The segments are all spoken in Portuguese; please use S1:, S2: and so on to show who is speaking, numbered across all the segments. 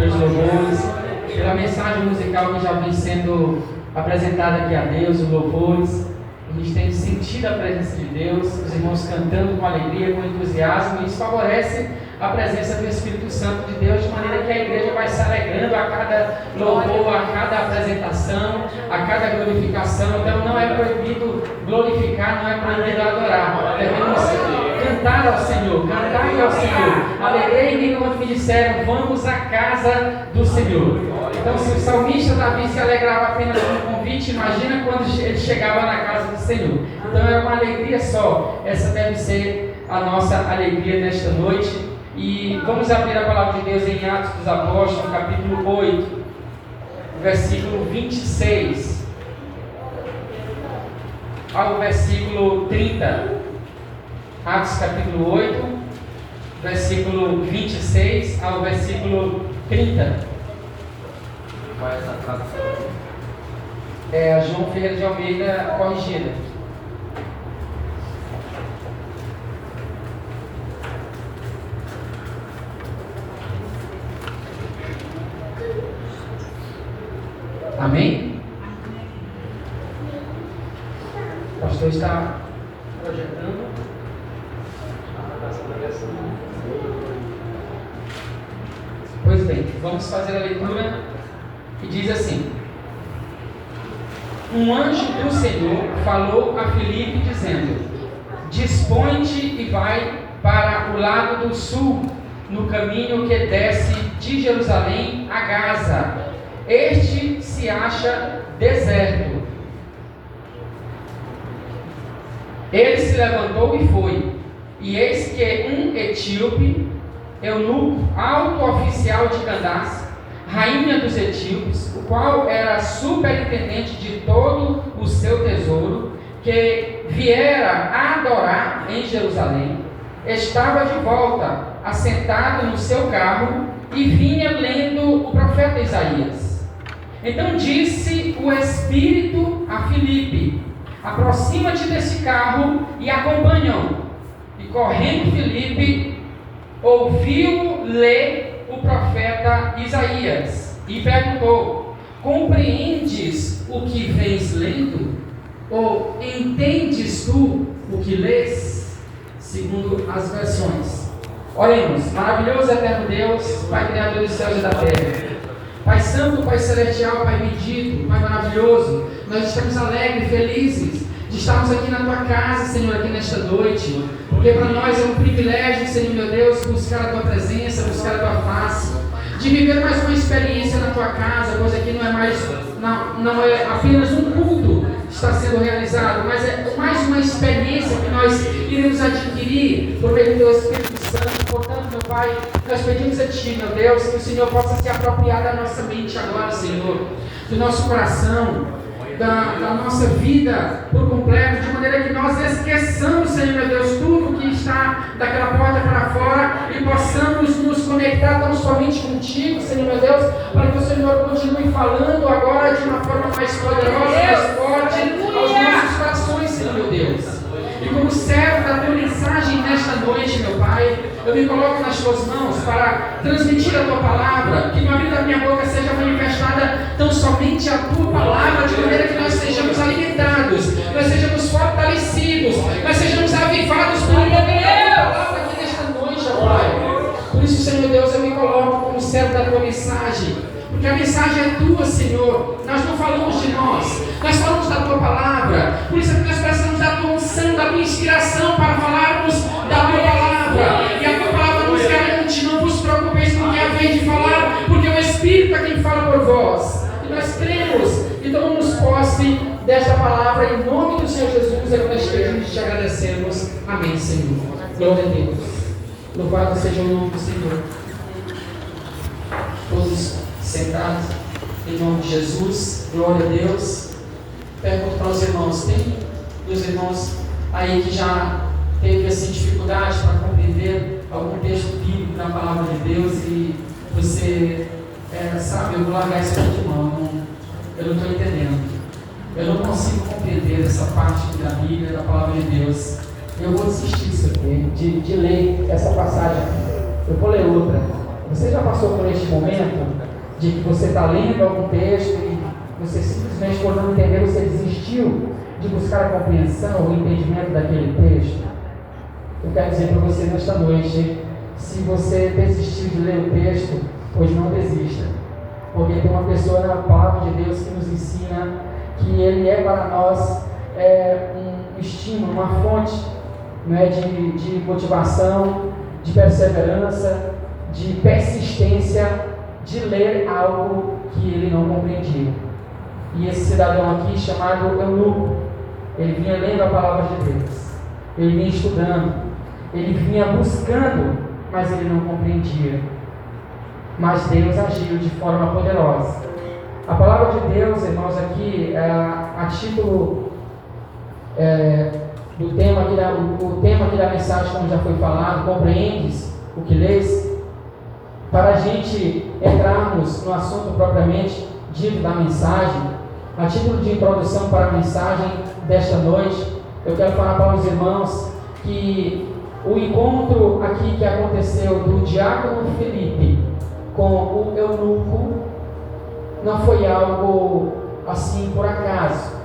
S1: pelos louvores, pela mensagem musical que já vem sendo apresentada aqui a Deus, os louvores. A gente tem sentido a presença de Deus, os irmãos cantando com alegria, com entusiasmo, e isso favorece a presença do Espírito Santo de Deus, de maneira que a igreja vai se alegrando a cada louvor, a cada apresentação, a cada glorificação. Então não é proibido glorificar, não é proibido adorar. Devemos cantar ao Senhor, cantar ao Senhor. Alegrei-me quando me disseram, vamos à casa do Senhor. Então, se o salmista Davi se alegrava apenas com o convite, imagina quando ele chegava na casa do Senhor. Então é uma alegria só. Essa deve ser a nossa alegria nesta noite. E vamos abrir a palavra de Deus em Atos dos Apóstolos, capítulo 8, versículo 26 ao versículo 30. Atos capítulo 8, versículo 26 ao versículo 30.
S2: Qual é essa tradução?
S1: É a João Ferreira de Almeida corrigida. Amém? O pastor está projetando. Pois bem, vamos fazer a leitura que diz assim: um anjo do Senhor falou a Filipe dizendo: dispõe-te e vai para o lado do sul, no caminho que desce de Jerusalém a Gaza. Este se acha deserto. Ele se levantou e foi. E eis que um etíope, eunuco, alto oficial de Candace, rainha dos etíopes, o qual era superintendente de todo o seu tesouro, que viera a adorar em Jerusalém, estava de volta, assentado no seu carro, e vinha lendo o profeta Isaías. Então disse o Espírito a Filipe: aproxima-te desse carro e acompanha-o. E correndo Filipe, ouviu ler o profeta Isaías e perguntou: compreendes o que vens lendo? Ou entendes tu o que lês? Segundo as versões. Oremos. Maravilhoso eterno Deus, Pai Criador dos céus e da terra, Pai Santo, Pai Celestial, Pai bendito, Pai maravilhoso, nós estamos alegres e felizes de estarmos aqui na Tua casa, Senhor, aqui nesta noite, porque para nós é um privilégio, Senhor meu Deus, buscar a Tua presença, buscar a Tua face, de viver mais uma experiência na Tua casa, pois aqui não é apenas um culto que está sendo realizado, mas é mais uma experiência que nós iremos adquirir por meio do Teu Espírito Santo. Portanto, meu Pai, nós pedimos a Ti, meu Deus, que o Senhor possa se apropriar da nossa mente agora, Senhor, do nosso coração, da nossa vida por completo, de maneira que nós esqueçamos, Senhor meu Deus, tudo que está daquela porta para fora e possamos nos conectar tão somente contigo, Senhor meu Deus, para que o Senhor continue falando agora de uma forma mais poderosa, mais forte aos nossos corações, Senhor meu Deus. E como servo da Tua mensagem nesta noite, meu Pai, eu me coloco nas Tuas mãos para transmitir a Tua palavra, que no abrir da minha boca seja manifestada tão somente a Tua palavra, de maneira que nós sejamos alimentados, nós sejamos fortalecidos, nós sejamos avivados pelo poder da Tua palavra aqui nesta noite, ó Pai. Por isso, Senhor Deus, eu me coloco como servo da Tua mensagem, porque a mensagem é Tua, Senhor. Nós não falamos de nós falamos da Tua palavra. Por isso é que nós precisamos da Tua unção, da Tua inspiração para falarmos da Tua palavra. E a Tua palavra nos garante: não vos preocupeis com o que haveis de falar, porque o Espírito é quem fala por vós. E nós cremos e tomamos posse desta palavra em nome do Senhor Jesus. É que nós pedimos e te agradecemos. Amém, Senhor. Glória a Deus. Louvado seja o nome do Senhor. Todos sentados em nome de Jesus. Glória a Deus. Pergunto para os irmãos: tem dos irmãos aí que já teve assim, dificuldade para compreender algum texto bíblico da palavra de Deus e você sabe, eu vou largar isso aqui de mão, eu não estou entendendo, eu não consigo compreender essa parte da Bíblia, da palavra de Deus, eu vou desistir disso aqui, de ler essa passagem aqui. Eu vou ler outra. Você já passou por este momento de que você está lendo algum texto e você simplesmente, por não entender, você desistiu de buscar a compreensão, o entendimento daquele texto? Eu quero dizer para você nesta noite, se você desistiu de ler o texto, hoje não desista, porque tem uma pessoa na palavra de Deus que nos ensina que Ele é para nós um estímulo, uma fonte, né, de motivação, de perseverança, de persistência, de ler algo que ele não compreendia. E esse cidadão aqui, chamado Eunuco, ele vinha lendo a palavra de Deus, ele vinha estudando, ele vinha buscando, mas ele não compreendia. Mas Deus agiu de forma poderosa. A palavra de Deus, irmãos, aqui, a título do tema aqui o tema aqui da mensagem, como já foi falado, compreendes o que lês? Para a gente entrarmos no assunto propriamente dito da mensagem, a título de introdução para a mensagem desta noite, eu quero falar para os irmãos que o encontro aqui que aconteceu do diácono Felipe com o eunuco não foi algo assim por acaso.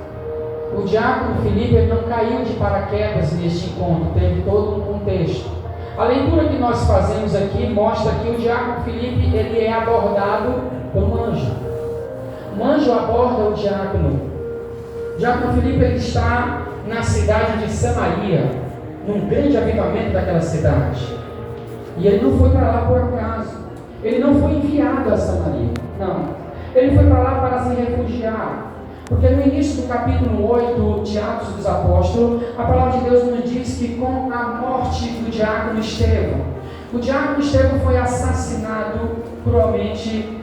S1: O diácono Felipe não caiu de paraquedas neste encontro, teve todo um contexto. A leitura que nós fazemos aqui mostra que o diácono Felipe ele é abordado por um anjo. Um anjo aborda o diácono. O diácono Felipe ele está na cidade de Samaria, num grande avivamento daquela cidade. E ele não foi para lá por acaso. Ele não foi enviado a Samaria. Não. Ele foi para lá para se refugiar. Porque no início do capítulo 8 de Atos dos Apóstolos, a palavra de Deus nos diz que com a morte do diácono Estevão, o diácono Estevão foi assassinado cruelmente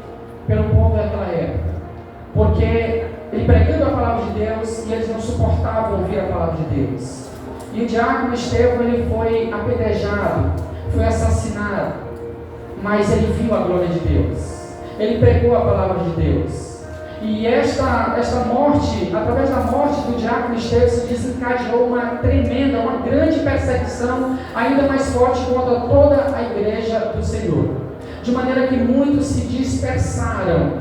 S1: pelo povo daquela época. Porque ele pregando a palavra de Deus e eles não suportavam ouvir a palavra de Deus. E o diácono Estevão ele foi apedrejado, foi assassinado, mas ele viu a glória de Deus. Ele pregou a palavra de Deus. E esta morte, através da morte do diácono Estevão, se desencadeou uma tremenda, uma grande perseguição, ainda mais forte contra toda a igreja do Senhor. De maneira que muitos se dispersaram,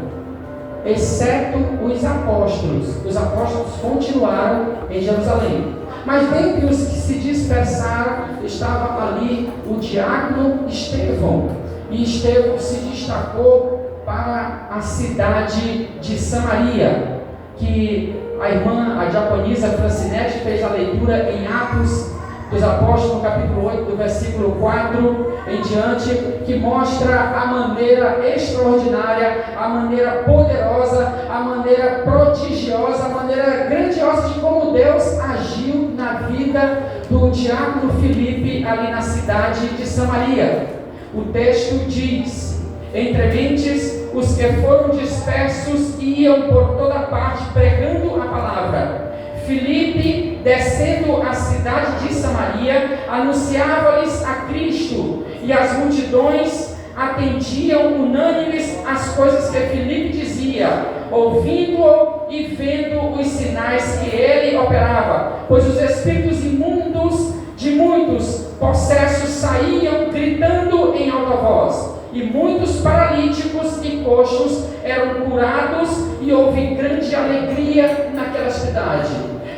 S1: exceto os apóstolos. Os apóstolos continuaram em Jerusalém. Mas dentre os que se dispersaram, estava ali o diácono Estevão. E Estevão se destacou para a cidade de Samaria, que a irmã, a diaconisa Francinete fez a leitura em Atos dos Apóstolos, no capítulo 8, do versículo 4 em diante, que mostra a maneira extraordinária, a maneira poderosa, a maneira prodigiosa, a maneira grandiosa de como Deus agiu na vida do diácono Felipe ali na cidade de Samaria. O texto diz: entre mentes, os que foram dispersos iam por toda parte pregando a palavra. Filipe, descendo a cidade de Samaria, anunciava-lhes a Cristo, e as multidões atendiam unânimes às coisas que Filipe dizia, ouvindo-o e vendo os sinais que ele operava, pois os espíritos imundos de muitos possessos saíam gritando em alta voz. E muitos paralíticos e coxos eram curados, e houve grande alegria naquela cidade.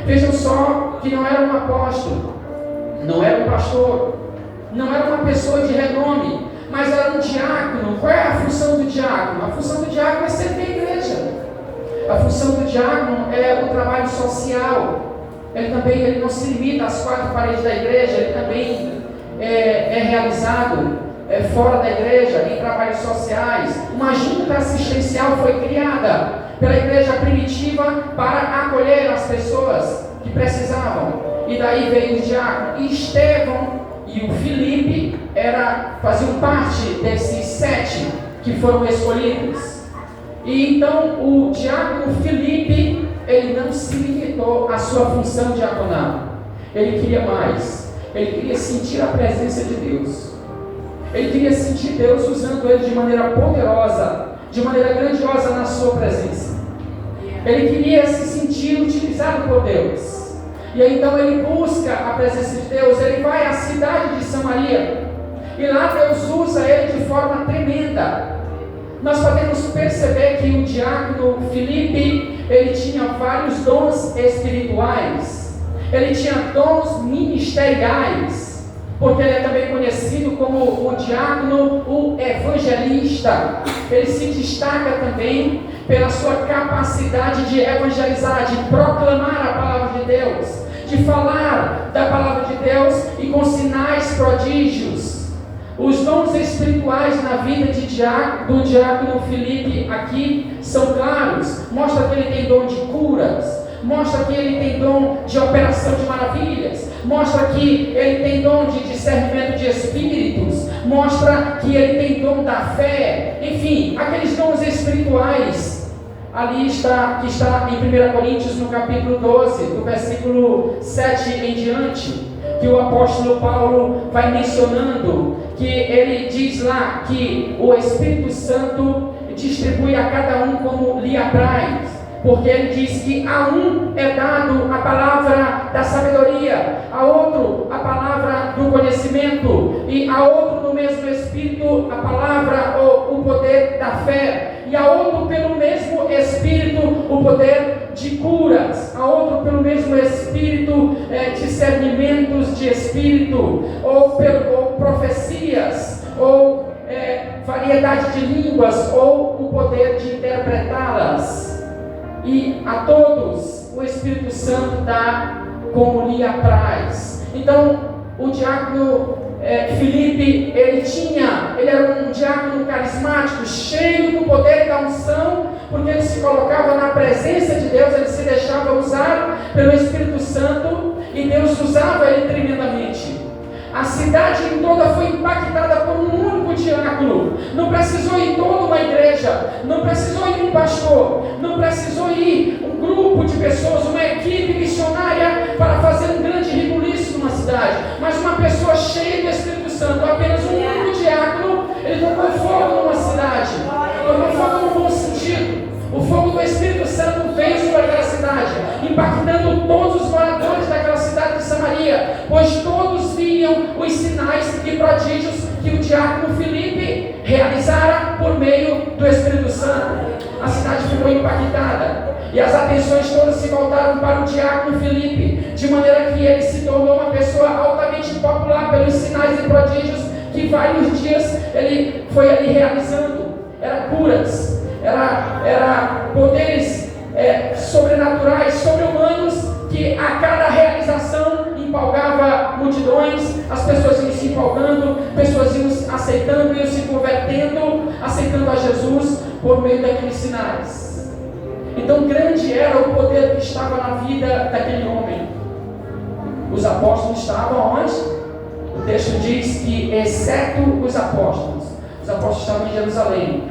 S1: Vejam só que não era um apóstolo, não era um pastor, não era uma pessoa de renome, mas era um diácono. Qual é a função do diácono? A função do diácono é servir a igreja. A função do diácono é o trabalho social. Ele não se limita às quatro paredes da igreja, ele também é realizado fora da igreja, em trabalhos sociais. Uma junta assistencial foi criada pela igreja primitiva para acolher as pessoas que precisavam. E daí veio o diácono. E Estevão e o Filipe faziam parte desses 7 que foram escolhidos. E então o diácono Filipe, ele não se limitou à sua função diaconal. Ele queria mais. Ele queria sentir a presença de Deus. Ele queria sentir Deus usando ele de maneira poderosa, de maneira grandiosa na sua presença. Ele queria se sentir utilizado por Deus. E aí então ele busca a presença de Deus. Ele vai à cidade de Samaria. E lá Deus usa ele de forma tremenda. nós podemos perceber que o diácono Filipe, ele tinha vários dons espirituais, ele tinha dons ministeriais, porque ele é também conhecido como o diácono, o evangelista. Ele se destaca também pela sua capacidade de evangelizar, de proclamar a palavra de Deus, de falar da palavra de Deus e com sinais, prodígios. Os dons espirituais na vida do diácono Filipe aqui são claros. Mostra que ele tem dom de curas, mostra que ele tem dom de operação de maravilhas, mostra que ele tem dom de discernimento de espíritos, mostra que ele tem dom da fé. Enfim, aqueles dons espirituais ali que está em 1 Coríntios, no capítulo 12, do versículo 7 em diante, que o apóstolo Paulo vai mencionando, que ele diz lá que o Espírito Santo distribui a cada um como lhe apraz, porque ele diz que a um é dado a palavra da sabedoria, a outro a palavra do conhecimento, e a outro no mesmo Espírito a palavra ou o poder da fé, e a outro pelo mesmo Espírito o poder de curas, a outro pelo mesmo Espírito discernimentos de Espírito, ou profecias, ou variedade de línguas, ou o poder de interpretá-las. E a todos o Espírito Santo dá como lhe apraz. Então, o diácono Filipe, ele era um diácono carismático, cheio do poder e da unção, porque ele se colocava na presença de Deus, ele se deixava usar pelo Espírito Santo, e Deus usava ele tremendamente. A cidade em toda foi impactada por um único diácono. Não precisou ir toda uma igreja, não precisou ir um pastor, não precisou ir um grupo de pessoas, uma equipe missionária para fazer um grande rebuliço numa cidade, mas uma pessoa cheia do Espírito Santo, apenas um único diácono, ele tocou fogo numa cidade, tocou fogo no bom sentido. O fogo do Espírito Santo veio sobre aquela cidade, impactando todos os moradores daquela cidade de Samaria, pois todos viam os sinais e prodígios que o diácono Filipe realizara por meio do Espírito Santo. A cidade ficou impactada, e as atenções todas se voltaram para o diácono Filipe, de maneira que ele se tornou uma pessoa altamente popular pelos sinais e prodígios que vários dias ele foi ali realizando. Era curas, era poderes sobrenaturais, sobre-humanos, que a cada realização empolgava multidões, as pessoas iam se empolgando, pessoas iam aceitando, iam se convertendo, aceitando a Jesus por meio daqueles sinais. Então grande era o poder que estava na vida daquele homem. Os apóstolos estavam onde? O texto diz que, exceto os apóstolos estavam em Jerusalém.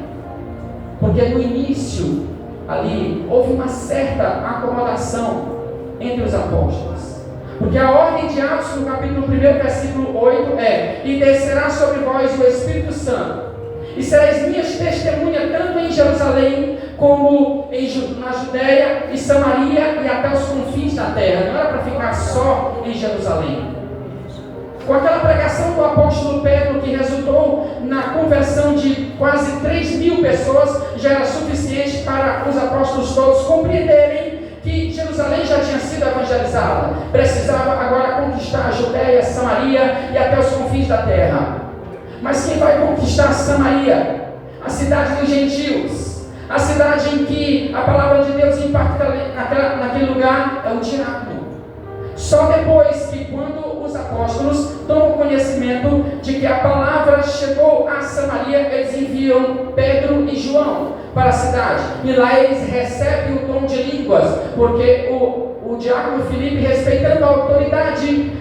S1: Porque no início, ali, houve uma certa acomodação entre os apóstolos. Porque a ordem de Atos, no capítulo 1, versículo 8, e descerá sobre vós o Espírito Santo, e sereis minhas testemunhas, tanto em Jerusalém, como na Judéia e Samaria, e até os confins da terra. Não era para ficar só em Jerusalém. Com aquela pregação do apóstolo Pedro, que resultou na conversão de quase 3.000 pessoas, já era suficiente para os apóstolos todos compreenderem que Jerusalém já tinha sido evangelizada. Precisava agora conquistar a Judéia, Samaria e até os confins da terra. Mas quem vai conquistar Samaria? A cidade dos gentios, a cidade em que a palavra de Deus impacta naquele lugar, é o diácono. Só depois que, quando os apóstolos tomam conhecimento de que a palavra chegou a Samaria, eles enviam Pedro e João para a cidade, e lá eles recebem o dom de línguas, porque o diácono Filipe, respeitando a autoridade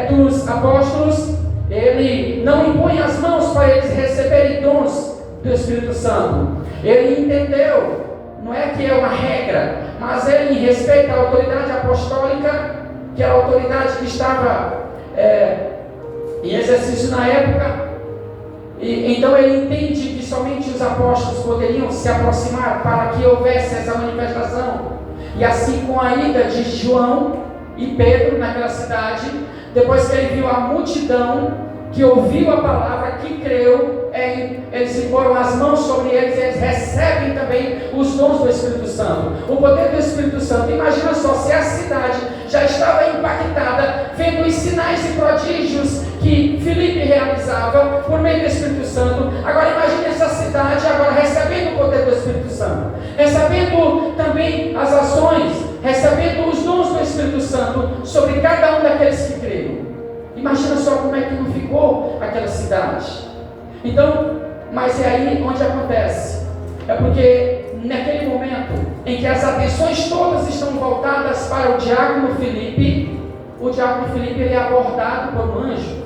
S1: dos apóstolos, ele não impõe as mãos para eles receberem dons do Espírito Santo. Ele entendeu, não é que é uma regra, mas ele respeita a autoridade apostólica, que era a autoridade que estava em exercício na época, e então ele entende que somente os apóstolos poderiam se aproximar para que houvesse essa manifestação. E assim, com a ida de João e Pedro naquela cidade, depois que ele viu a multidão que ouviu a palavra, que creu,
S3: eles imporam as mãos sobre eles, eles recebem também os dons do Espírito Santo, o poder do Espírito Santo. Imagina só, se a cidade já estava impactada, vendo os sinais e prodígios que Filipe realizava por meio do Espírito Santo, agora imagine essa cidade agora recebendo o poder do Espírito Santo, recebendo também as ações, recebendo os dons do Espírito Santo sobre cada um daqueles que creram. Imagina só como é que não ficou aquela cidade. Então, mas é aí onde acontece. É porque naquele momento em que as atenções todas estão voltadas para o diácono Filipe, o diácono Filipe ele é abordado por um anjo.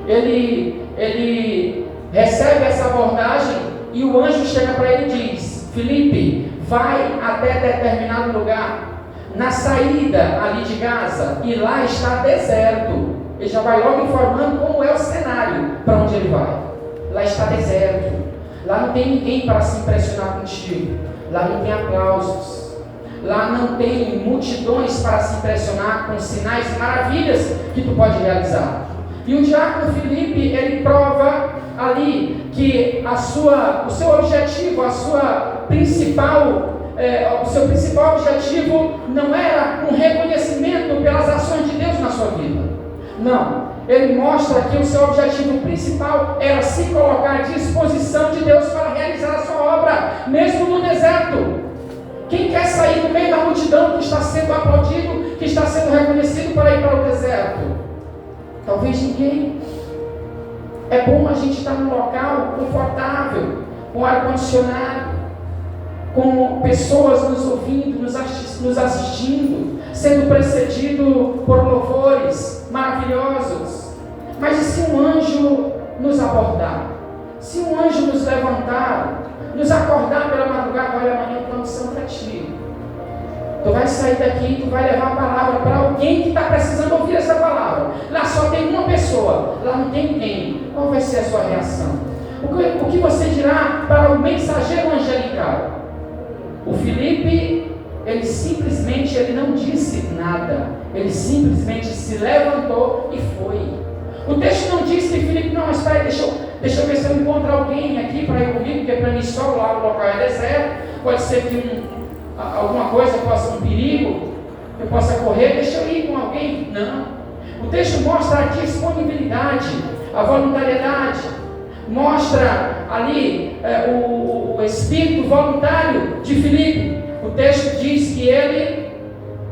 S3: Ele recebe essa abordagem e o anjo chega para ele e diz: Filipe, vai até determinado lugar, na saída ali de Gaza, e lá está deserto. Ele já vai logo informando como é o cenário para onde ele vai. Lá está deserto, lá não tem ninguém para se impressionar contigo, lá não tem aplausos, lá não tem multidões para se impressionar com sinais e maravilhas que tu pode realizar. E o diácono Filipe, ele prova ali que o seu objetivo, o seu principal objetivo não era um reconhecimento pelas ações de Deus na sua vida. Não, ele mostra que o seu objetivo principal era se colocar à disposição de Deus para realizar a sua obra, mesmo no deserto. Quem quer sair do meio da multidão que está sendo aplaudido, que está sendo reconhecido para ir para o deserto? Talvez ninguém. É bom a gente estar num local confortável, com ar-condicionado, com pessoas nos ouvindo, nos assistindo, sendo precedido por louvores maravilhosos. Mas e se um anjo nos abordar? Se um anjo nos levantar, nos acordar pela madrugada: olha, amanhã eu tenho missão para ti. Tu vai sair daqui, tu vai levar a palavra para alguém que está precisando ouvir essa palavra. Lá só tem uma pessoa, lá não tem ninguém. Qual vai ser a sua reação? O que você dirá para o mensageiro angelical? O Filipe, ele simplesmente não disse nada. Ele simplesmente se levantou e foi. O texto não diz que Filipe: não, espera aí, deixa eu ver se eu encontro alguém aqui para ir comigo, porque para mim só lá o local é deserto, pode ser que alguma coisa possa, um perigo, eu possa correr, deixa eu ir com alguém. Não. O texto mostra a disponibilidade, a voluntariedade, mostra ali o espírito voluntário de Filipe. O texto diz que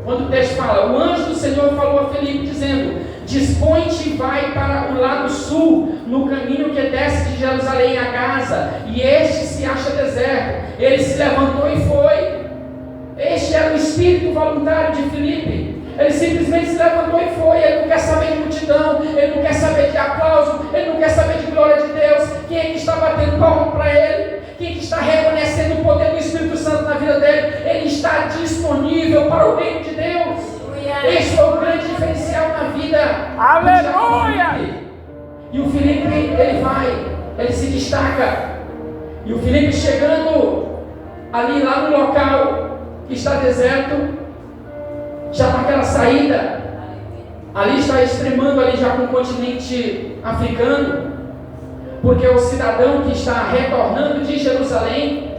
S3: quando o texto fala: o anjo do Senhor falou a Filipe dizendo: dispõe-te e vai para o lado sul, no caminho que desce de Jerusalém a Gaza, e este se acha deserto. Ele se levantou e foi. Este era o espírito voluntário de Filipe. Ele simplesmente se levantou e foi. Ele não quer saber de multidão, ele não quer saber de aplauso, ele não quer saber de glória de Deus. Quem é que está batendo palma para ele? Quem é que está reconhecendo o poder do Espírito Santo na vida dele? Ele está disponível para o reino de Deus. Esse foi o grande diferencial na vida. Aleluia! E o Filipe, ele se destaca. E o Filipe, chegando ali lá no local que está deserto, já naquela saída, ali está extremando ali já com o continente africano, porque o cidadão que está retornando de Jerusalém,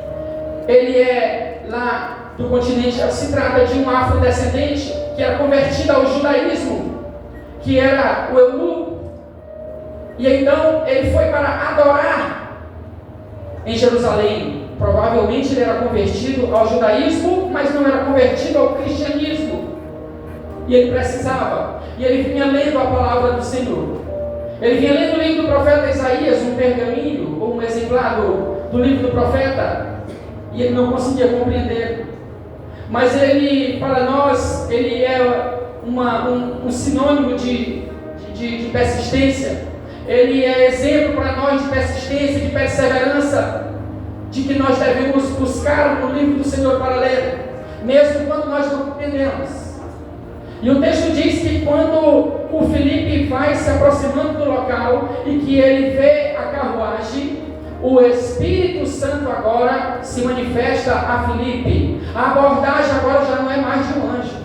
S3: ele é lá do continente, se trata de um afrodescendente que era convertido ao judaísmo, que era o eunuco, e então ele foi para adorar em Jerusalém. Provavelmente ele era convertido ao judaísmo, mas não era convertido ao cristianismo. E ele precisava. E ele vinha lendo a palavra do Senhor. Ele vinha lendo o livro do profeta Isaías, um pergaminho, ou um exemplar do livro do profeta. E ele não conseguia compreender. Mas ele, para nós, ele é um sinônimo de persistência. Ele é exemplo para nós de persistência, de perseverança, de que nós devemos buscar no livro do Senhor para ler, mesmo quando nós não compreendemos. E o texto diz que quando o Filipe vai se aproximando do local e que ele vê a carruagem, o Espírito Santo agora se manifesta a Filipe. A abordagem agora já não é mais de um anjo.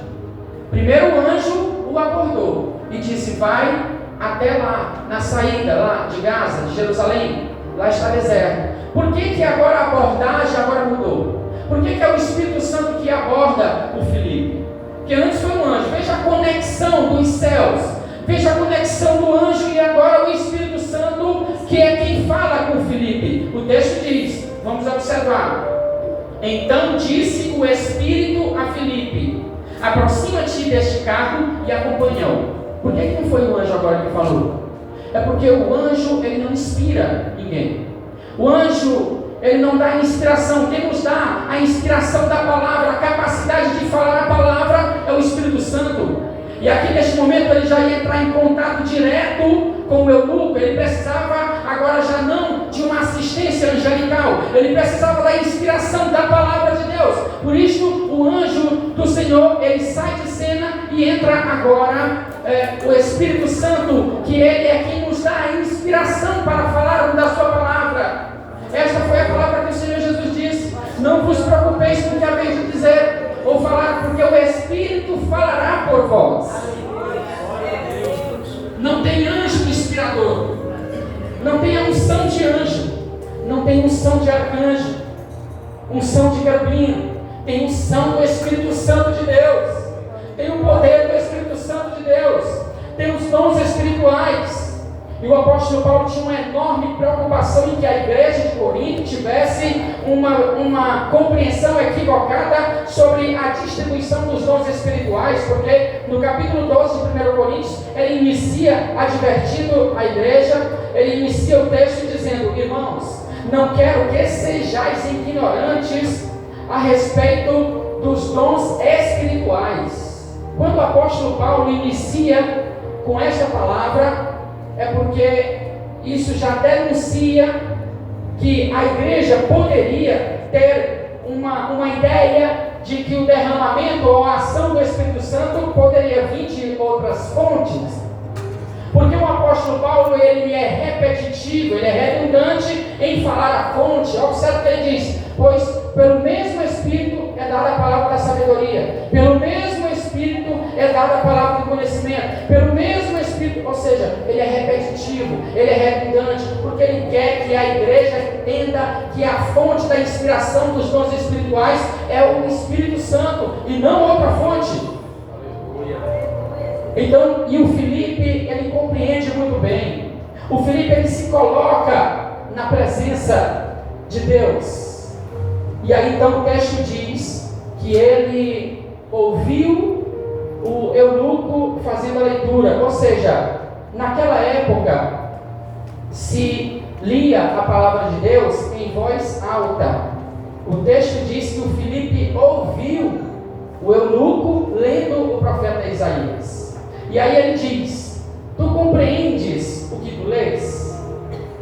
S3: Primeiro o anjo o abordou e disse: vai até lá, na saída lá de Gaza, de Jerusalém. lá está deserto. Por que agora a abordagem agora mudou? Por que é o Espírito Santo que aborda o Filipe? Porque antes foi um anjo. Veja a conexão dos céus. Veja a conexão do anjo e agora o Espírito Santo, que é quem fala com o Filipe. O texto diz, vamos observar. Então disse o Espírito a Filipe: aproxima-te deste carro e acompanha-o. Por que não foi o anjo agora que falou? É porque o anjo, ele não inspira ninguém. O anjo, ele não dá inspiração. Quem nos dá a inspiração da palavra, a capacidade de falar a palavra, é o Espírito Santo. E aqui neste momento ele já ia entrar em contato direto com o eunuco. Ele precisava agora já não de uma assistência angelical, ele precisava da inspiração da palavra de Deus. Por isso o anjo do Senhor, ele sai de cena e entra agora o Espírito Santo, que ele é quem nos dá a inspiração para falar da sua palavra. Esta foi a palavra que o Senhor Jesus disse: não vos preocupeis com o que haveis de dizer ou falar, porque o Espírito falará por vós. Não tem anjo inspirador, não tem a unção de anjo, não tem unção de arcanjo, unção de querubim, tem unção do Espírito Santo de Deus, tem o poder do Espírito Santo de Deus, tem os dons espirituais. E o apóstolo Paulo tinha uma enorme preocupação em que a igreja de Corinto tivesse uma compreensão equivocada sobre a distribuição dos dons espirituais, porque no capítulo 12 de 1 Coríntios, ele inicia advertindo a igreja, ele inicia o texto dizendo: irmãos, não quero que sejais ignorantes a respeito dos dons espirituais. Quando o apóstolo Paulo inicia com esta palavra, é porque isso já denuncia que a igreja poderia ter uma ideia de que o derramamento ou a ação do Espírito Santo poderia vir de outras fontes. Porque o apóstolo Paulo, ele é repetitivo, ele é redundante em falar a fonte. Observe que ele diz: pois pelo mesmo Espírito é dada a palavra da sabedoria, pelo mesmo Espírito é dada a palavra do conhecimento, pelo mesmo Espírito. Ou seja, ele é repetitivo, ele é redundante, porque ele quer que a igreja entenda que a fonte da inspiração dos dons espirituais é o Espírito Santo e não outra fonte. Então, e o Filipe, ele compreende muito bem. O Filipe, ele se coloca na presença de Deus. E aí então o texto diz que ele ouviu o eunuco fazendo a leitura. Ou seja, naquela época se lia a palavra de Deus em voz alta. O texto diz que o Filipe ouviu o eunuco lendo o profeta Isaías. E aí ele diz: tu compreendes o que tu lês?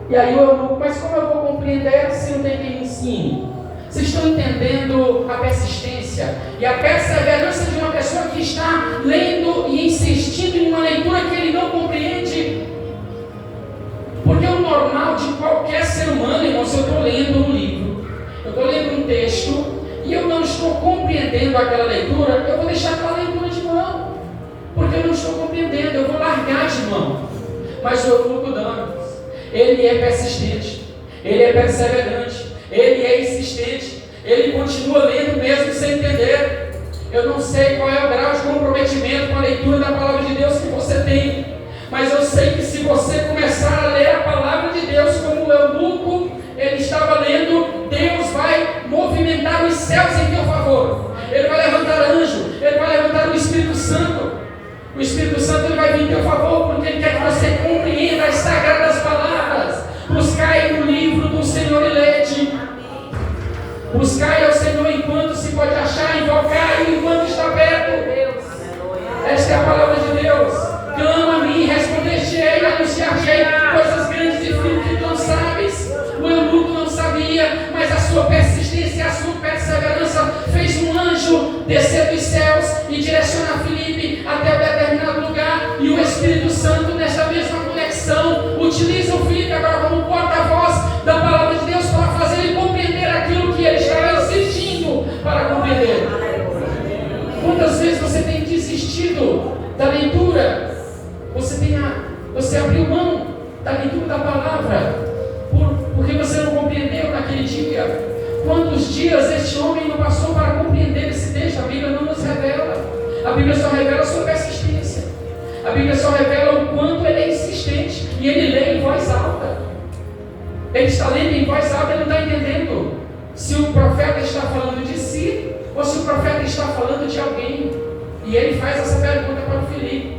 S3: E aí o eunuco: mas como eu vou compreender se não tem quem me ensine? Vocês estão entendendo a persistência e a perseverança de uma pessoa que está lendo e insistindo em uma leitura que ele não compreende? Porque o normal de qualquer ser humano, irmão, se eu estou lendo um livro, eu estou lendo um texto e eu não estou compreendendo aquela leitura, eu vou deixar aquela leitura de mão, porque eu não estou compreendendo, eu vou largar de mão. Mas o eunuco não, ele é persistente, ele é perseverante, ele é insistente, ele continua lendo mesmo sem entender. Eu não sei qual é o grau de comprometimento com a leitura da palavra de Deus que você tem, mas eu sei que se você começar a ler a palavra de Deus como o eunuco ele estava lendo, Deus vai movimentar os céus em teu favor. Ele vai levantar anjo, ele vai levantar o Espírito Santo. O Espírito Santo ele vai vir em teu favor, porque ele quer que você compreenda as sagradas palavras. Buscai no livro do Senhor e lede. Buscai ao Senhor enquanto se pode achar, invocai enquanto está perto. Esta é a palavra de Deus. Clama a mim, responder-te-ei, anunciar-te-ei coisas grandes e firmes que tu não sabes. O eunuco não sabia, mas a sua persistência, a sua perseverança fez um anjo descer dos céus e direcionar Filipe até um determinado lugar. E o Espírito Santo, nesta mesma conexão, utiliza o Filipe agora como porta-voz da palavra de Deus para fazer ele compreender aquilo que ele estava insistindo para compreender. Quantas vezes você tem desistido da leitura? Você abriu mão da leitura da palavra porque Bíblia só revela a sua persistência. A Bíblia só revela o quanto ele é insistente. E ele lê em voz alta. Ele está lendo em voz alta, ele não está entendendo se o profeta está falando de si ou se o profeta está falando de alguém. E ele faz essa pergunta para o Filipe.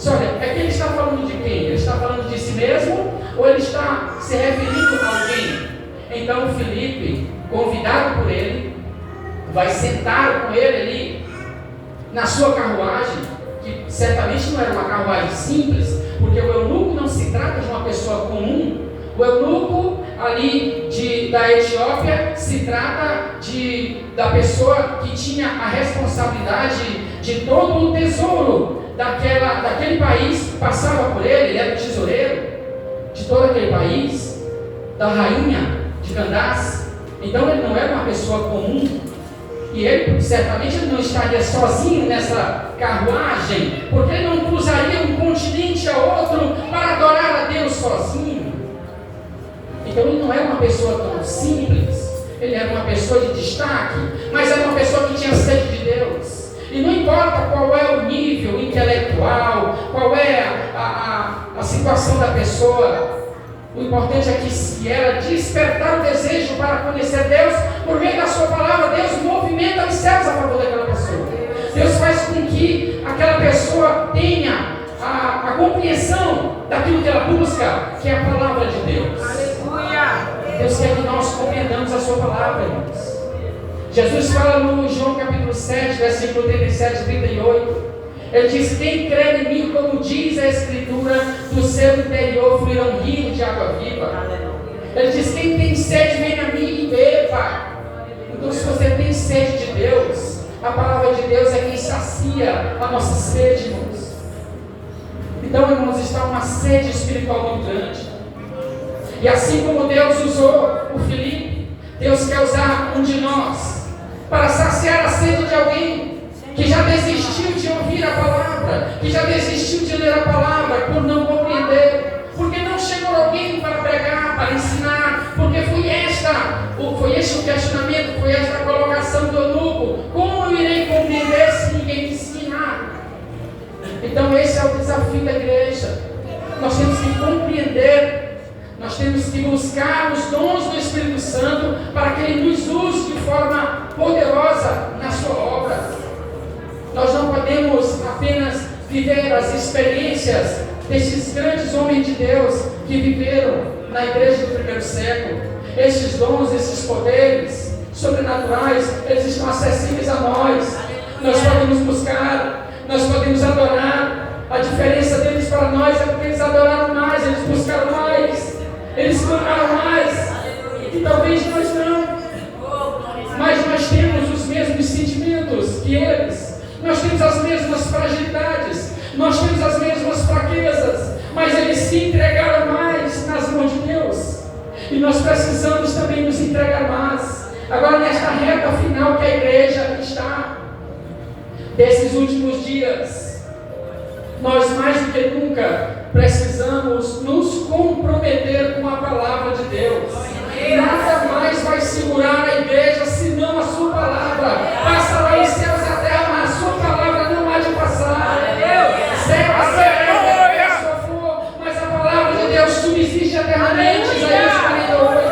S3: Olha, é que ele está falando de quem? Ele está falando de si mesmo ou ele está se referindo a alguém? Então o Filipe, convidado por ele, vai sentar com ele ali na sua carruagem, que certamente não era uma carruagem simples, porque o eunuco não se trata de uma pessoa comum. O eunuco ali da Etiópia se trata da pessoa que tinha a responsabilidade de todo o tesouro daquele país, passava por ele era o tesoureiro de todo aquele país, da rainha de Candace. Então ele não era uma pessoa comum. E ele certamente não estaria sozinho nessa carruagem, porque ele não cruzaria um continente a outro para adorar a Deus sozinho. Então ele não era uma pessoa tão simples, ele era uma pessoa de destaque, mas era uma pessoa que tinha sede de Deus. E não importa qual é o nível intelectual, qual é a situação da pessoa, o importante é que se ela despertar o desejo para conhecer Deus, por meio da sua palavra, Deus movimenta os céus a favor daquela pessoa. Deus faz com que aquela pessoa tenha a compreensão daquilo que ela busca, que é a palavra de Deus. Aleluia! Deus quer que nós compreendamos a sua palavra, irmãos. Jesus fala no João capítulo 7, versículo 37 e 38. Ele diz: quem crê em mim, como diz a Escritura, do seu interior fluirão rios de água viva. Ele diz: quem tem sede, vem a mim e beba. Então, se você tem sede de Deus, a palavra de Deus é quem sacia a nossa sede, irmãos. Então, irmãos, está uma sede espiritual muito grande. E assim como Deus usou o Filipe, Deus quer usar um de nós para saciar a sede de alguém que já desistiu de ouvir a palavra, que já desistiu de ler a palavra por não compreender, porque não chegou alguém para pregar, para ensinar, porque foi este o questionamento, foi esta a colocação do eunuco: como eu irei compreender se ninguém me ensinar? Então esse é o desafio da igreja. Nós temos que compreender, nós temos que buscar os dons do Espírito Santo para que Ele nos use de forma poderosa na sua obra. Nós não podemos apenas viver as experiências desses grandes homens de Deus que viveram na igreja do primeiro século. Esses dons, esses poderes sobrenaturais, eles estão acessíveis a nós. Nós podemos buscar, nós podemos adorar. A diferença deles para nós é porque eles adoraram mais, eles buscaram mais, eles clamaram mais. E talvez nós não. Mas nós temos os mesmos sentimentos que eles. Nós temos as mesmas fragilidades, nós temos as mesmas fraquezas, mas eles se entregaram mais nas mãos de Deus. E nós precisamos também nos entregar mais. Agora, nesta reta final que a igreja está, desses últimos dias, nós mais do que nunca precisamos nos comprometer com a palavra de Deus. Nada mais vai segurar a igreja senão a sua palavra. Passará os céus e a terra, mas a sua palavra não há de passar. Céu a céu, for, mas a palavra de Deus subsiste eternamente. Isaías 48.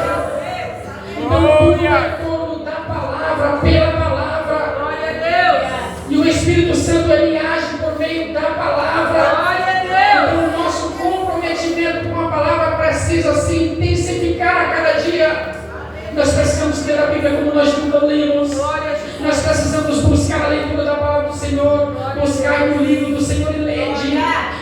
S3: Então, tudo é todo da palavra, pela palavra. E o Espírito Santo, ele age por meio da palavra. Então, o nosso comprometimento com a palavra precisa se intensificar a cada dia. Nós precisamos ler a Bíblia como nós nunca lemos. Nós precisamos buscar a leitura da palavra do Senhor, buscar no livro do Senhor e ler.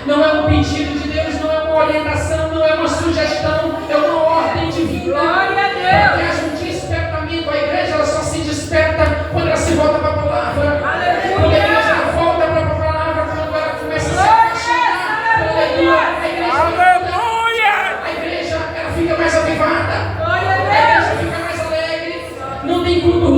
S3: Não é um pedido de Deus, não é uma orientação, não é uma sugestão, é uma ordem divina. Para que haja um despertamento. A igreja ela só se desperta quando ela se volta para a palavra. Quando a igreja volta para a palavra, quando ela começa a se apaixonar pela leitura, a igreja ela fica mais avivada. A igreja fica mais alegre. Não tem culto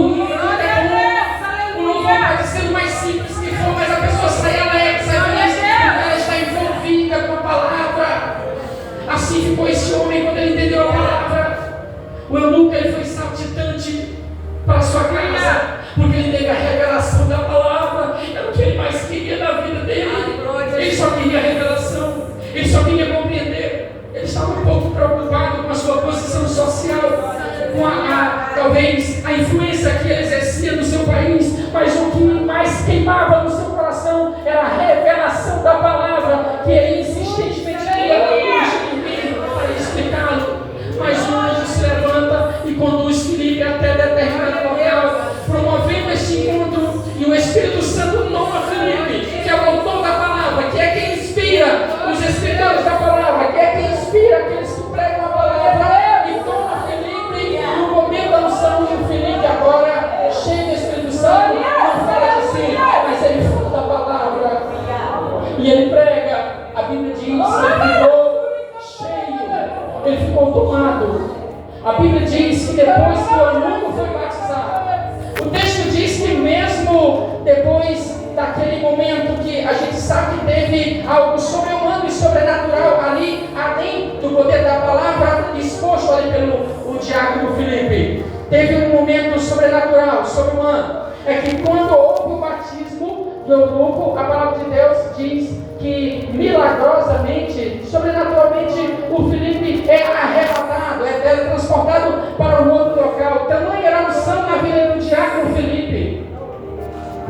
S3: depois daquele momento que a gente sabe que teve algo sobre-humano e sobrenatural ali, além do poder da palavra exposto ali pelo diácono Filipe, teve um momento sobrenatural, sobre-humano. É que quando houve o batismo do eunuco, a palavra de Deus diz que milagrosamente, sobrenaturalmente, o Filipe é arrebatado, é teletransportado para um outro local. Tamanha era a unção na vida do diácono Filipe.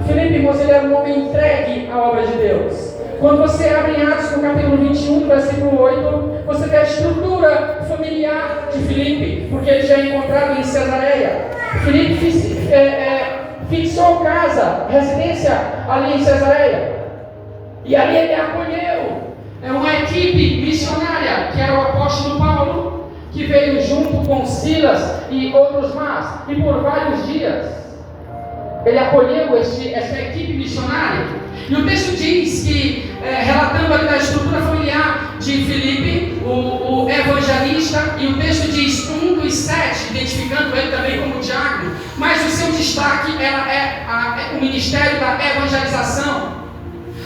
S3: Filipe, irmãos, ele era um homem entregue à obra de Deus. Quando você abre em Atos no capítulo 21, versículo 8, você vê a estrutura familiar de Filipe, porque ele já é encontrado em Cesareia. Filipe fixou casa, residência ali em Cesareia. E ali ele acolheu uma equipe missionária, que era o apóstolo Paulo, que veio junto com Silas e outros mais, e por vários dias ele acolheu essa equipe missionária. E o texto diz que, relatando ali da estrutura familiar de Filipe, o evangelista, e o texto diz 1 dos 7, identificando ele também como diácono, mas o seu destaque é o ministério da evangelização,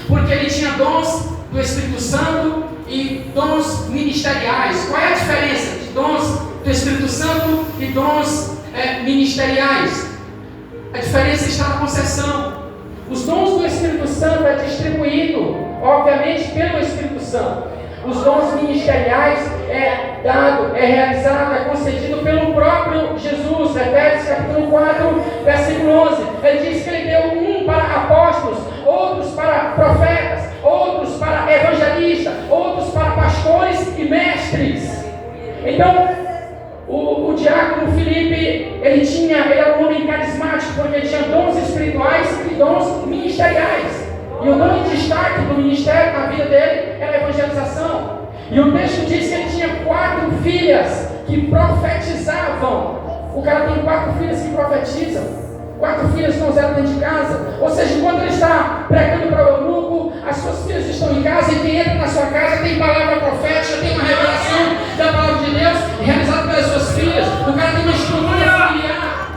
S3: porque ele tinha dons do Espírito Santo e dons ministeriais. Qual é a diferença de dons do Espírito Santo e dons ministeriais? A diferença está na concessão. Os dons do Espírito Santo é distribuído, obviamente, pelo Espírito Santo. Os dons ministeriais é dado, é realizado, é concedido pelo próprio Jesus. Efésios capítulo 4, versículo 11. Ele diz que ele deu um para apóstolos, outros para profetas, outros para evangelistas, outros para pastores e mestres. Então, o diácono Filipe, ele era um homem carismático, porque ele tinha dons espirituais e dons ministeriais. E o dom de destaque do ministério na vida dele era a evangelização. E o texto diz que ele tinha 4 filhas que profetizavam. O cara tem 4 filhas que profetizam. 4 filhas não eram dentro de casa. Ou seja, enquanto ele está pregando para o eunuco, as suas filhas estão em casa, e quem entra na sua casa tem palavra profética, tem uma revelação da palavra de Deus realizada pelas suas filhas. O cara tem uma estrutura familiar.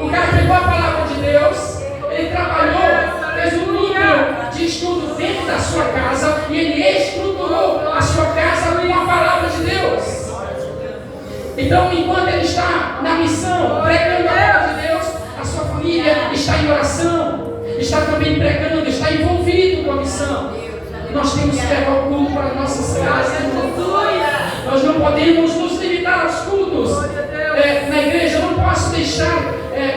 S3: O cara pegou a palavra de Deus, ele trabalhou, fez um núcleo de estudo dentro da sua casa, e ele estruturou a sua casa com a palavra de Deus. Então, enquanto ele está na missão, pregando a palavra de Deus, a sua família está em oração, está também pregando, está envolvido com a missão. Nós temos que levar o culto para nossas casas. Nós não podemos nos limitar aos cultos na igreja. Eu não posso deixar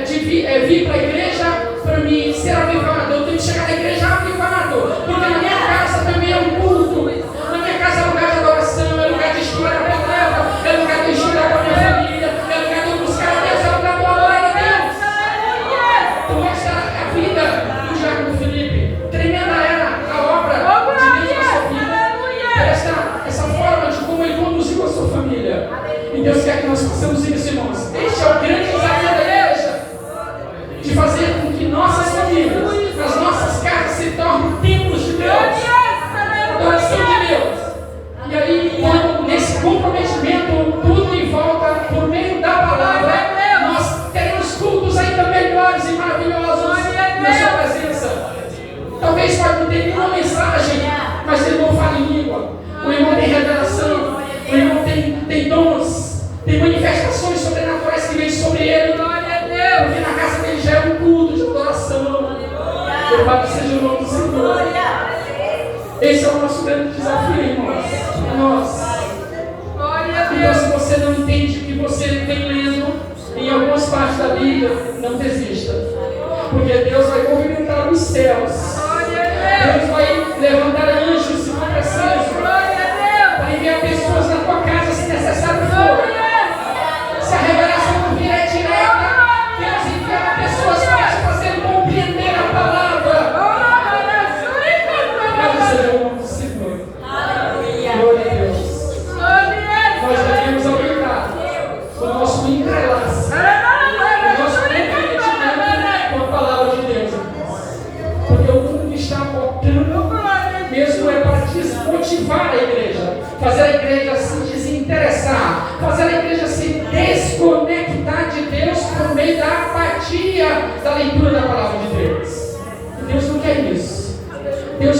S3: de vir para a igreja para mim ser avivado. Eu tenho que chegar na igreja avivado, porque na minha casa também é um culto. Na minha casa é lugar de adoração, é lugar de estudar a palavra, é lugar de estudar com a minha família, é lugar de buscar a Deus, é lugar de adorar a Deus. Então esta é a vida do diácono Filipe. Tremenda era a obra de Deus na sua vida. Essa forma de como ele conduziu a sua família. E Deus quer que nós possamos isso, irmãos. Este é o grande desafio da igreja, de fazer com que nossas famílias, as nossas casas se tornem templos de Deus, adoração de Deus. E aí, quando nesse comprometimento, tudo em volta, por meio da palavra, nós teremos cultos ainda melhores e maravilhosos na sua presença. Talvez pode não ter nenhuma mensagem, mas o irmão fala em língua, o irmão tem revelação, o irmão tem dons, tem manifestações sobrenaturais que vêm sobre ele. Porque na casa dele já é um culto de adoração. Louvado seja o nome do Senhor. Esse é o nosso grande desafio, irmãos. Nós. Então, se você não entende o que você vem lendo em algumas partes da Bíblia, não desista. Porque Deus vai movimentar os céus. Deus vai levantar anjos se for preciso. Vai enviar pessoas na tua casa se necessário for. Se a revelação não vier direta, Deus enviará pessoas para te fazer compreender a palavra. Louvado seja o nome do Senhor. Glória a Deus. Nós devemos aumentar o nosso entrelaço, o nosso comprometimento com a palavra de Deus. Porque o mundo está apontando, mesmo é para desmotivar a igreja, fazer a igreja se desinteressar, fazer a igreja se desconectar de Deus por meio da apatia da leitura da palavra de Deus. E Deus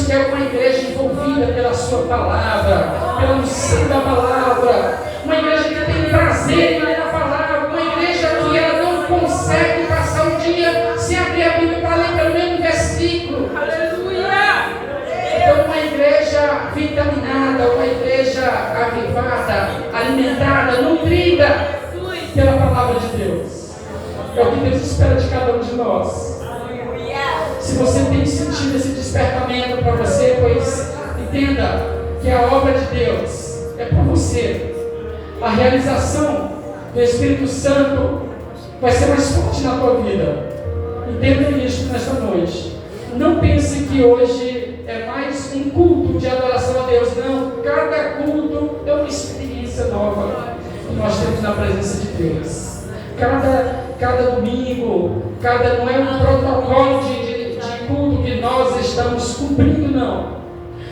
S3: quer uma igreja envolvida pela sua palavra, pela unção da palavra, uma igreja que tem prazer em ler a palavra, uma igreja que ela não consegue passar um dia sem abrir a Bíblia para ler pelo menos um versículo.
S4: Aleluia!
S3: Então, uma igreja vitaminada, uma igreja avivada, alimentada, nutrida pela palavra de Deus. É o que Deus espera de cada um de nós. Se você tem sentido esse despertamento para você, pois entenda que a obra de Deus é para você. A realização do Espírito Santo vai ser mais forte na tua vida. Entenda isso nesta noite. Não pense que hoje é mais um culto de adoração a Deus. Não, cada culto é uma experiência nova que nós temos na presença de Deus. Cada domingo, não é um protocolo de culto que nós estamos cumprindo, não.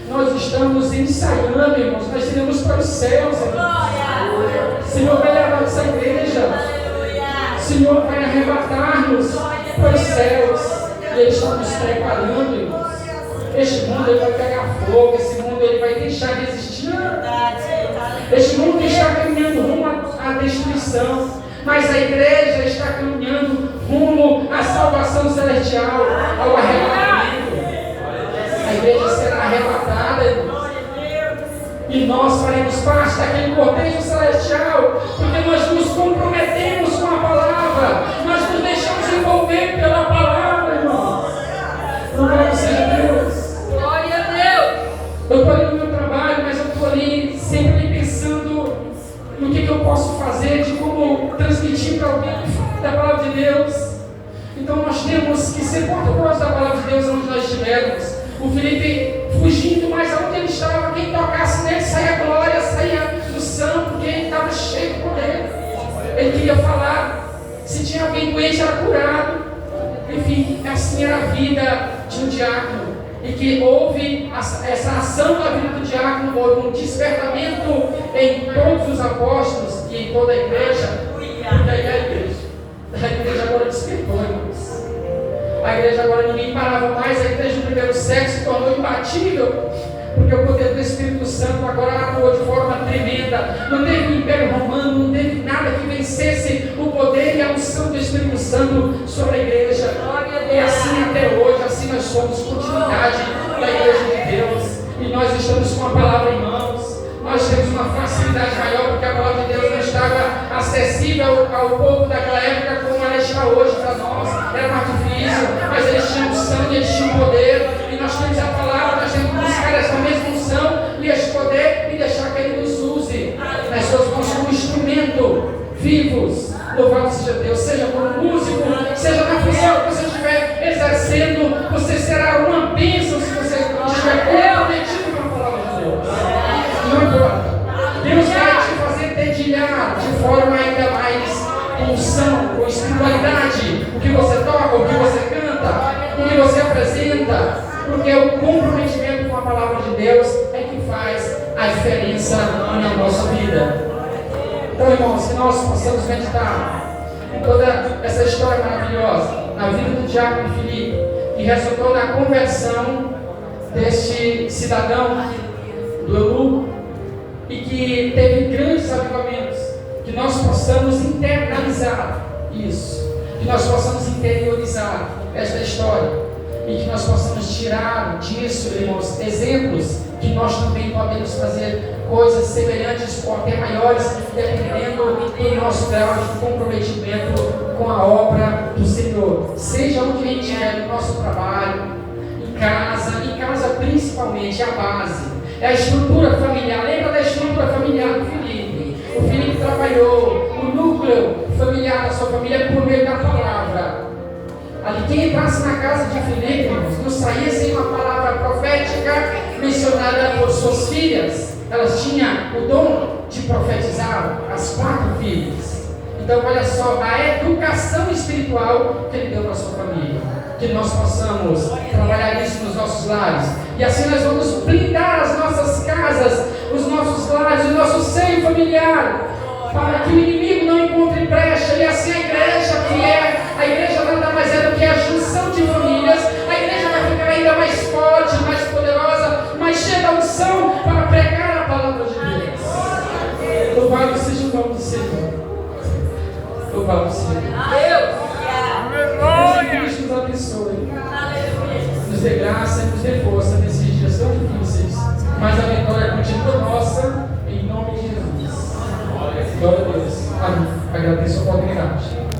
S3: Nós estamos ensaiando, irmãos. Nós iremos para os céus, irmãos. O Senhor vai levar essa igreja. O Senhor vai arrebatar-nos para os céus. E Ele está nos preparando, irmãos. Este mundo ele vai pegar fogo. Esse mundo ele vai deixar de existir. Este mundo está caminhando rumo à destruição. Mas a igreja está caminhando rumo à salvação celestial, ao arrebatamento. A igreja será arrebatada, irmãos. E nós faremos parte daquele cortejo celestial, porque nós nos comprometemos com a palavra, nós nos deixamos envolver pela palavra, irmãos. Louvado seja Deus.
S4: Glória a Deus.
S3: Eu estou ali no meu trabalho, mas eu estou ali sempre pensando no que eu posso fazer, de como transmitir para alguém da palavra de Deus. Então nós temos que ser porta-voz da palavra de Deus onde nós estivermos. O Felipe fugindo, mas aonde ele estava, quem tocasse nele saía glória, saía unção, porque ele estava cheio de poder. Ele queria falar. Se tinha alguém doente, era curado. Enfim, assim era a vida de um diácono. E que houve essa ação da vida do diácono, houve um despertamento em todos os apóstolos e em toda a igreja. E daí a igreja agora despertou, irmãos. A igreja agora ninguém parava mais, a igreja do primeiro século se tornou imbatível, porque o poder do Espírito Santo agora atuou de forma tremenda. Não teve o Império Romano, não teve nada que vencesse o poder e a unção do Espírito Santo sobre a igreja. E assim até hoje, assim nós somos continuidade da igreja de Deus. E nós estamos com a palavra em mãos. Nós temos uma facilidade maior, porque a palavra de Deus não estava acessível ao povo daquela época como ela está hoje para nós. Era mais difícil, mas eles tinham unção, eles tinham poder. E nós temos a palavra, nós temos que buscar essa mesma unção e esse poder e deixar que Ele nos use nas suas mãos como instrumento vivos. Louvado seja Deus, seja como músico, seja na função que você estiver exercendo, você será uma bênção se você estiver comprometido com a palavra de Deus. Não importa. Deus vai te fazer dedilhar de forma ainda mais com unção, com espiritualidade, o que você toca, o que você canta, o que você apresenta, porque o comprometimento com a palavra de Deus é que faz a diferença na nossa vida. Então, irmãos, que nós possamos meditar em toda essa história maravilhosa, na vida do diácono Filipe, que resultou na conversão deste cidadão do eunuco e que teve grandes avivamentos. Que nós possamos internalizar isso, que nós possamos interiorizar esta história e que nós possamos tirar disso, irmãos, exemplos que nós também podemos fazer coisas semelhantes ou até maiores, dependendo do nosso grau de comprometimento com a obra do Senhor. Seja onde a gente estiver, no nosso trabalho, em casa principalmente, é a base, é a estrutura familiar. Lembra da estrutura familiar do Filipe? O Filipe trabalhou o núcleo familiar da sua família por meio da palavra. Ali, quem entrasse na casa de Filipe, não saía sem uma palavra profética mencionada por suas filhas. Elas tinham o dom de profetizar, as 4 filhas. Então, olha só, a educação espiritual que Ele deu para a sua família. Que nós possamos trabalhar isso nos nossos lares. E assim nós vamos blindar as nossas casas, os nossos lares, o nosso seio familiar, para que o inimigo não encontre brecha. E assim a igreja nada mais é do que a junção de famílias. A igreja vai ficar ainda mais forte, mais poderosa, Louvado seja o nome do Senhor. Louvado seja.
S4: Deus.
S3: Que Cristo nos abençoe. Nos dê graça e nos dê força nesses dias tão difíceis. Mas a vitória continua nossa, em nome de Jesus. Glória a Deus. Amém. Agradeço a oportunidade.